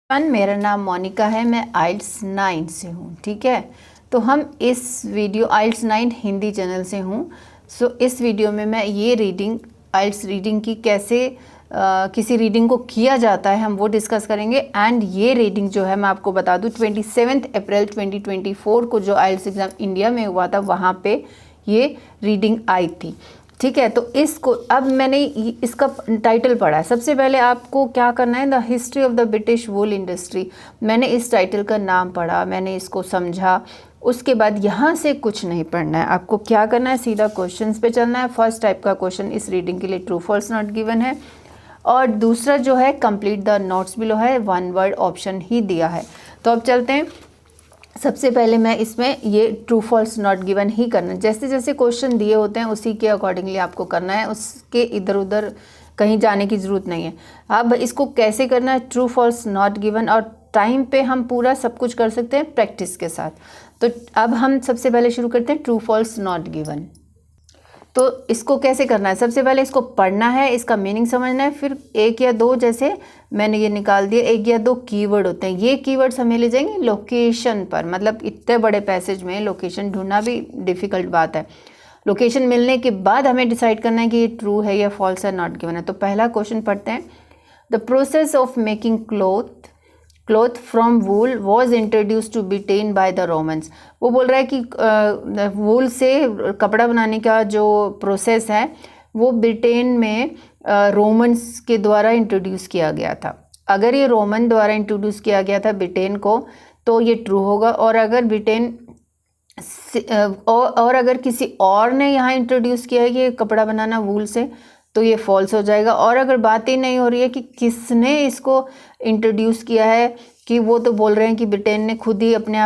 मेरा नाम मोनिका है। मैं आइल्स 9 से हूँ। ठीक है, तो हम इस वीडियो आइल्स 9 हिंदी चैनल से हूँ। इस वीडियो में मैं ये रीडिंग आइल्स रीडिंग की कैसे किसी रीडिंग को किया जाता है हम वो डिस्कस करेंगे। एंड ये रीडिंग जो है मैं आपको बता दूँ 27 अप्रैल 2024 को जो आइल्स एग्ज़ाम इंडिया में हुआ था वहाँ पे ये रीडिंग आई थी। ठीक है, तो इसको अब मैंने इसका टाइटल पढ़ा है। सबसे पहले आपको क्या करना है, the history of the British wool industry. मैंने इस टाइटल का नाम पढ़ा, मैंने इसको समझा। उसके बाद यहाँ से कुछ नहीं पढ़ना है, आपको क्या करना है, सीधा क्वेश्चंस पे चलना है। फर्स्ट टाइप का क्वेश्चन इस रीडिंग के लिए ट्रू फॉल्स नॉट गिवन है, और दूसरा जो है कंप्लीट द नोट्स बिलो है, 1 वर्ड ऑप्शन ही दिया है। तो अब चलते हैं। सबसे पहले मैं इसमें ये ट्रू फॉल्स नॉट गिवन ही करना है। जैसे जैसे क्वेश्चन दिए होते हैं उसी के अकॉर्डिंगली आपको करना है, उसके इधर उधर कहीं जाने की ज़रूरत नहीं है। अब इसको कैसे करना है, ट्रू फॉल्स नॉट गिवन, और टाइम पे हम पूरा सब कुछ कर सकते हैं प्रैक्टिस के साथ। तो अब हम सबसे पहले शुरू करते हैं ट्रू फॉल्स नॉट गिवन। तो इसको कैसे करना है, सबसे पहले इसको पढ़ना है, इसका मीनिंग समझना है, फिर एक या दो, जैसे मैंने ये निकाल दिया, 1 या 2 कीवर्ड होते हैं। ये कीवर्ड्स हमें ले जाएंगे लोकेशन पर। मतलब इतने बड़े पैसेज में लोकेशन ढूंढना भी डिफ़िकल्ट बात है। लोकेशन मिलने के बाद हमें डिसाइड करना है कि ये ट्रू है या फॉल्स है, नॉट गिवन है। तो पहला क्वेश्चन पढ़ते हैं। The process of making cloth from wool was introduce to Britain by the Romans. वो बोल रहा है कि वूल से कपड़ा बनाने का जो प्रोसेस है वो ब्रिटेन में रोमन्स के द्वारा इंट्रोड्यूस किया गया था। अगर ये रोमन द्वारा इंट्रोड्यूस किया गया था ब्रिटेन को तो ये ट्रू होगा, और अगर ब्रिटेन और अगर किसी और ने यहाँ इंट्रोड्यूस किया है ये कपड़ा बनाना वूल से तो ये फॉल्स हो जाएगा। और अगर बात ही नहीं हो रही है कि किसने इसको इंट्रोड्यूस किया है, कि वो तो बोल रहे हैं कि ब्रिटेन ने खुद ही अपने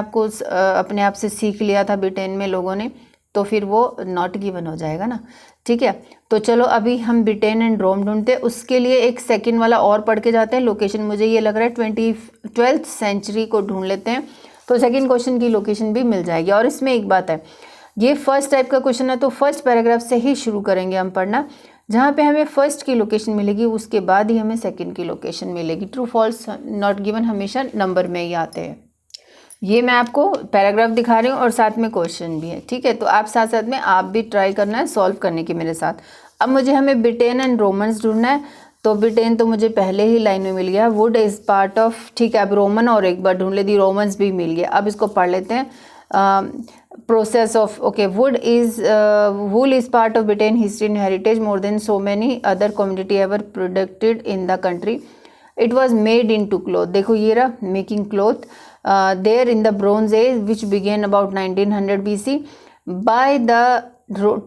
आप से सीख लिया था ब्रिटेन में लोगों ने, तो फिर वो नॉट गिवन हो जाएगा ना। ठीक है, तो चलो अभी हम ब्रिटेन एंड रोम ढूंढते हैं। उसके लिए एक सेकंड वाला और पढ़ के जाते हैं। लोकेशन मुझे ये लग रहा है 12th सेंचुरी को ढूंढ लेते हैं, तो सेकेंड क्वेश्चन की लोकेशन भी मिल जाएगी। और इसमें एक बात है, ये फर्स्ट टाइप का क्वेश्चन है तो फर्स्ट पैराग्राफ से ही शुरू करेंगे हम पढ़ना। जहाँ पे हमें फर्स्ट की लोकेशन मिलेगी उसके बाद ही हमें सेकंड की लोकेशन मिलेगी। ट्रू फॉल्स नॉट गिवन हमेशा नंबर में ही आते हैं। ये मैं आपको पैराग्राफ दिखा रही हूँ और साथ में क्वेश्चन भी है। ठीक है, तो आप साथ साथ में आप भी ट्राई करना है सॉल्व करने की मेरे साथ। अब मुझे हमें ब्रिटेन एंड रोमन्स ढूंढना है। तो ब्रिटेन तो मुझे पहले ही लाइन में मिल गया, वुड इज़ पार्ट ऑफ। ठीक है, अब रोमन और एक बार ढूंढ लेती, रोमन्स भी मिल गया। अब इसको पढ़ लेते हैं। Process of wool is part of Britain history and heritage more than so many other commodity ever produced in the country. It was made into cloth. देखो ये रहा making cloth there in the Bronze Age which began about 1900 BC. By the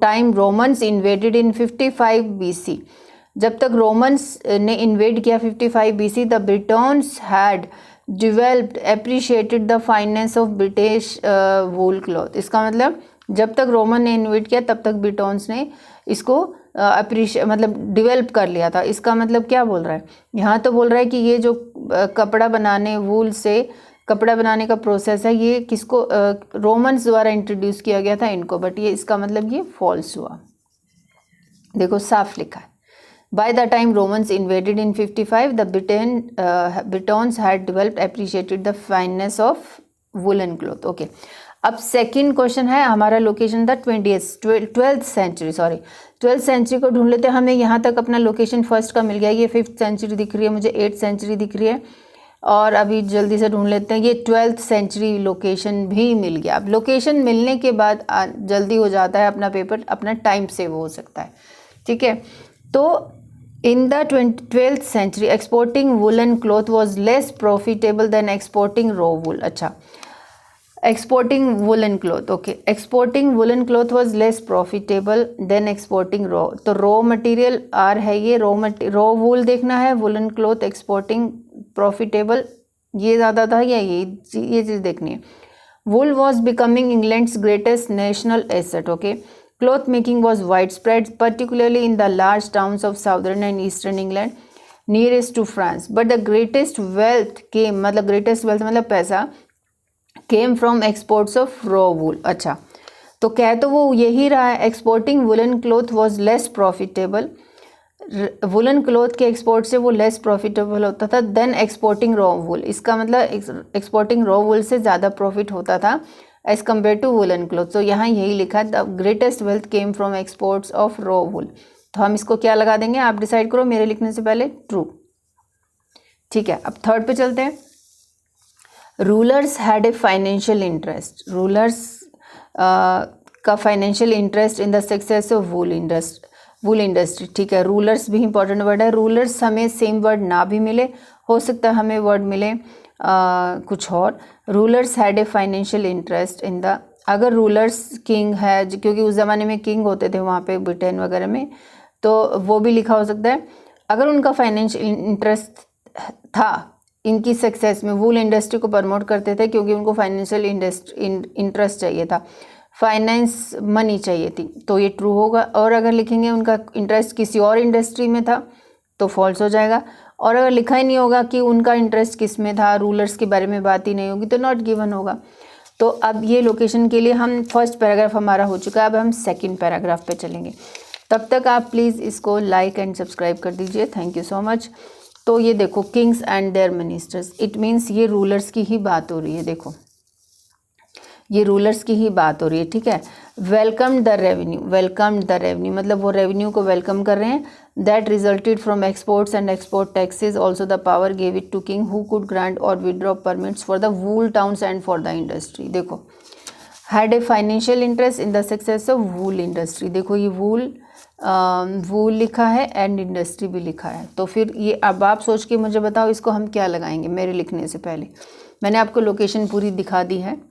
time Romans invaded in 55 BC. जब तक Romans ने invade किया 55 BC, the Britons had developed appreciated the fineness of British wool cloth. इसका मतलब जब तक Roman ने InvIT किया तब तक ब्रिटॉन्स ने इसको मतलब डिवेल्प कर लिया था। इसका मतलब क्या बोल रहा है, यहाँ तो बोल रहा है कि ये जो कपड़ा बनाने वूल से कपड़ा बनाने का प्रोसेस है ये किसको रोमन्स द्वारा इंट्रोड्यूस किया गया था इनको, बट ये इसका मतलब ये फॉल्स हुआ। देखो साफ लिखा है, By the time Romans invaded in 55, the Britons had developed appreciated the fineness of woolen cloth. Okay. अब सेकंड क्वेश्चन है हमारा, लोकेशन था 12th सेंचुरी को ढूंढ लेते हैं। हमें यहाँ तक अपना लोकेशन फर्स्ट का मिल गया, ये 5th सेंचुरी दिख रही है, मुझे 8th सेंचुरी दिख रही है, और अभी जल्दी से ढूंढ लेते हैं। ये 12th सेंचुरी लोकेशन भी मिल गया। अब लोकेशन मिलने के बाद जल्दी हो जाता है अपना पेपर, अपना टाइम सेव हो सकता है। ठीक है, तो in the 12th century exporting woolen cloth was less profitable than exporting raw wool. अच्छा, exporting woolen cloth, okay, exporting woolen cloth was less profitable than exporting raw. तो raw material R है, ये raw wool देखना है, woolen cloth exporting profitable ये ज़्यादा था या ये चीज़ देखनी है। wool was becoming England's greatest national asset. Okay. Cloth making was widespread, particularly in the large towns of southern and eastern England, nearest to France. But the greatest wealth मतलब पैसा came from exports of raw wool. अच्छा, तो कह तो वो यही रहा है, exporting woolen cloth was less profitable woollen cloth के एक्सपोर्ट से वो लेस प्रॉफिटेबल होता था देन एक्सपोर्टिंग रॉ वूल। इसका मतलब एक्सपोर्टिंग रॉ वूल से ज़्यादा प्रॉफिट होता था as compare to woollen cloth. तो यहाँ यही लिखा है, the greatest wealth came from exports of raw wool. तो हम इसको क्या लगा देंगे, आप डिसाइड करो, मेरे लिखने से पहले ट्रू। ठीक है, अब थर्ड पे चलते हैं। Rulers had a financial interest, rulers का financial interest in the success of wool industry. ठीक है, रूलर्स भी इंपॉर्टेंट वर्ड है। रूलर्स हमें सेम वर्ड ना भी मिले, हो सकता है हमें वर्ड मिले कुछ और। Rulers had a financial interest in the, अगर रूलर्स किंग है, क्योंकि उस ज़माने में किंग होते थे वहाँ पे ब्रिटेन वगैरह में, तो वो भी लिखा हो सकता है। अगर उनका फाइनेंशियल इंटरेस्ट था इनकी सक्सेस में, वूल इंडस्ट्री को प्रमोट करते थे क्योंकि उनको फाइनेंशियल इंटरेस्ट चाहिए था, फाइनेंस मनी चाहिए थी, तो ये ट्रू होगा। और अगर लिखेंगे उनका इंटरेस्ट किसी और इंडस्ट्री में था तो फॉल्स हो जाएगा। और अगर लिखा ही नहीं होगा कि उनका इंटरेस्ट किस में था, रूलर्स के बारे में बात ही नहीं होगी, तो नॉट गिवन होगा। तो अब ये लोकेशन के लिए हम फर्स्ट पैराग्राफ हमारा हो चुका है, अब हम सेकंड पैराग्राफ पे चलेंगे। तब तक आप प्लीज़ इसको लाइक एंड सब्सक्राइब कर दीजिए, थैंक यू सो मच। तो ये देखो, kings and their ministers, it means ये रूलर्स की ही बात हो रही है। देखो ये रूलर्स की ही बात हो रही है, ठीक है। वेलकम द रेवेन्यू मतलब वो रेवेन्यू को वेलकम कर रहे हैं। That resulted from exports and export taxes, also the power gave it to king who could grant और withdraw permits for the wool towns and for the industry. देखो, had a financial interest in the success of wool industry. देखो ये वूल लिखा है and industry भी लिखा है, तो फिर ये अब आप सोच के मुझे बताओ इसको हम क्या लगाएंगे। मेरे लिखने से पहले मैंने आपको लोकेशन पूरी दिखा दी है।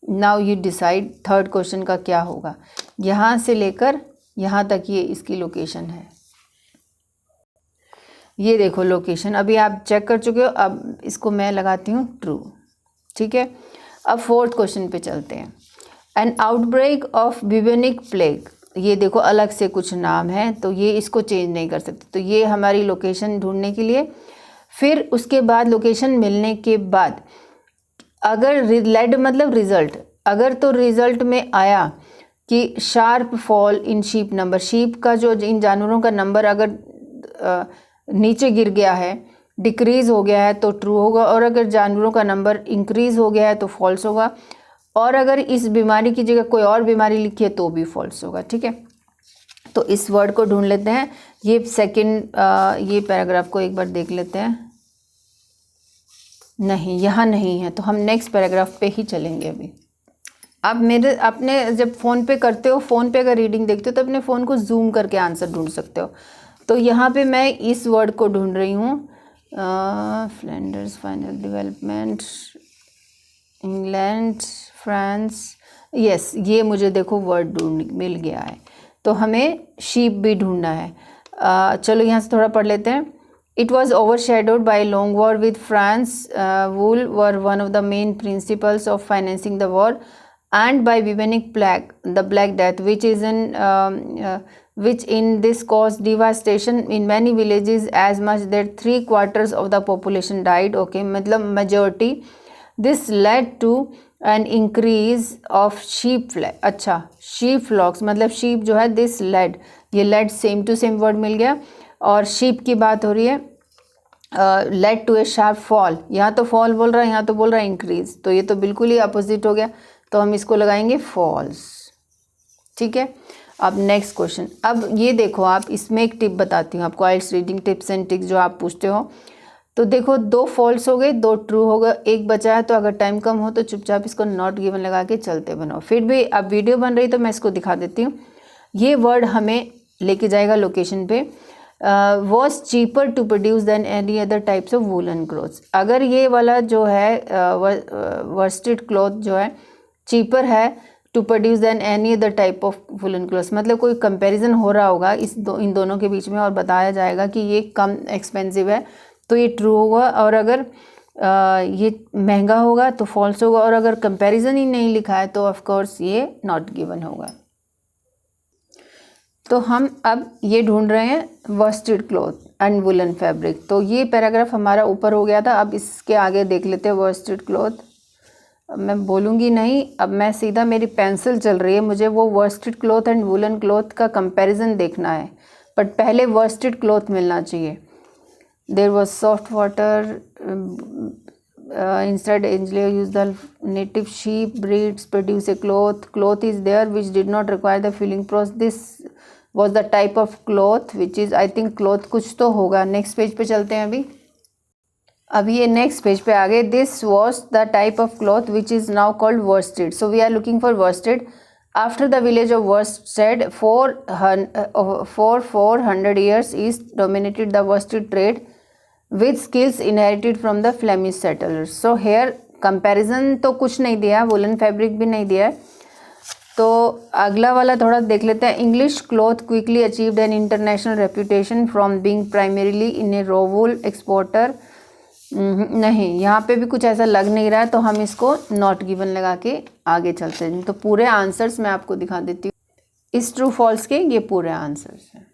Now you decide third question का क्या होगा। यहाँ से लेकर यहाँ तक ये इसकी लोकेशन है, ये देखो लोकेशन, अभी आप चेक कर चुके हो। अब इसको मैं लगाती हूँ ट्रू, ठीक है। अब फोर्थ क्वेश्चन पे चलते हैं। N outbreak of bubonic plague, ये देखो अलग से कुछ नाम है, तो ये इसको चेंज नहीं कर सकते। तो ये हमारी लोकेशन ढूंढने के लिए, फिर उसके बाद लोकेशन मिलने के बाद अगर लेड मतलब रिज़ल्ट, अगर तो रिज़ल्ट में आया कि sharp fall in sheep number, sheep का जो इन जानवरों का नंबर अगर नीचे गिर गया है, डिक्रीज़ हो गया है, तो ट्रू होगा। और अगर जानवरों का नंबर इंक्रीज़ हो गया है तो फॉल्स होगा। और अगर इस बीमारी की जगह कोई और बीमारी लिखी है तो भी फॉल्स होगा, ठीक है। तो इस वर्ड को ढूंढ लेते हैं। ये सेकंड ये पैराग्राफ को एक बार देख लेते हैं। नहीं, यहाँ नहीं है, तो हम नेक्स्ट पैराग्राफ पे ही चलेंगे अभी। आप मेरे अपने जब फ़ोन पे करते हो, फ़ोन पे अगर रीडिंग देखते हो तो अपने फ़ोन को जूम करके आंसर ढूंढ सकते हो। तो यहाँ पे मैं इस वर्ड को ढूंढ रही हूँ, Flanders final development, England, France, yes, ये मुझे देखो वर्ड ढूंढ मिल गया है। तो हमें शीप भी ढूंढना है। चलो यहाँ से थोड़ा पढ़ लेते हैं। It was overshadowed by a long war with France. Wool were one of the main principles of financing the war, and by bubonic plague, the Black Death, which in this caused devastation in many villages, as much that 3/4 of the population died. Okay, मतलब majority. This led to an increase of sheep flock. अच्छा, sheep flocks मतलब sheep जो है, this led, ये led same to same word मिल गया। और sheep की बात हो रही है, led to a sharp fall, यहाँ तो फॉल बोल रहा है, यहाँ तो बोल रहा है इंक्रीज, तो ये तो बिल्कुल ही अपोजिट हो गया, तो हम इसको लगाएंगे फॉल्स, ठीक है। अब नेक्स्ट क्वेश्चन। अब ये देखो, आप इसमें एक टिप बताती हूँ आपको, आइल्स रीडिंग टिप्स एंड ट्रिक्स जो आप पूछते हो। तो देखो 2 फॉल्स हो गए, 2 ट्रू हो गए, 1 बचा है। तो अगर टाइम कम हो तो चुपचाप इसको नॉट गिवन लगा के चलते बनाओ। फिर भी अब वीडियो बन रही तो मैं इसको दिखा देती हूँ। ये वर्ड हमें लेके जाएगा लोकेशन पे। was cheaper to produce than any other types of woolen clothes। अगर ये वाला जो है worsted cloth जो है cheaper है to produce than any other type of woolen clothes, मतलब कोई कंपैरिजन हो रहा होगा इन दोनों के बीच में और बताया जाएगा कि ये कम एक्सपेंसिव है, तो ये ट्रू होगा। और अगर ये महंगा होगा तो फॉल्स होगा। और अगर कंपैरिजन ही नहीं लिखा है तो ऑफ कोर्स ये नॉट गिवन होगा। तो हम अब ये ढूंढ रहे हैं worsted cloth and woollen fabric. तो ये पैराग्राफ हमारा ऊपर हो गया था, अब इसके आगे देख लेते हैं worsted क्लॉथ। अब मैं बोलूँगी नहीं, अब मैं सीधा, मेरी पेंसिल चल रही है, मुझे वो worsted cloth and woollen cloth का कंपैरिजन देखना है। बट पहले वर्स्टेड क्लॉथ मिलना चाहिए। There was soft water instead Anglia use the native sheep breeds produce a cloth is there which did not require the filling process. This was the type of cloth which is I think cloth कुछ तो होगा। Next page पे चलते हैं अभी ये next page पे आ गए। This was the type of cloth which is now called worsted. So we are looking for worsted. After the village of worsted, for 400 years, East dominated the worsted trade with skills inherited from the Flemish settlers. So here comparison तो कुछ नहीं दिया, woollen fabric भी नहीं दिया है। तो अगला वाला थोड़ा देख लेते हैं। English cloth quickly achieved an international reputation from being primarily in A raw wool exporter. नहीं, यहाँ पे भी कुछ ऐसा लग नहीं रहा है, तो हम इसको नॉट गिवन लगा के आगे चलते हैं। तो पूरे आंसर्स मैं आपको दिखा देती हूँ। इस ट्रू फॉल्स के ये पूरे आंसर्स हैं।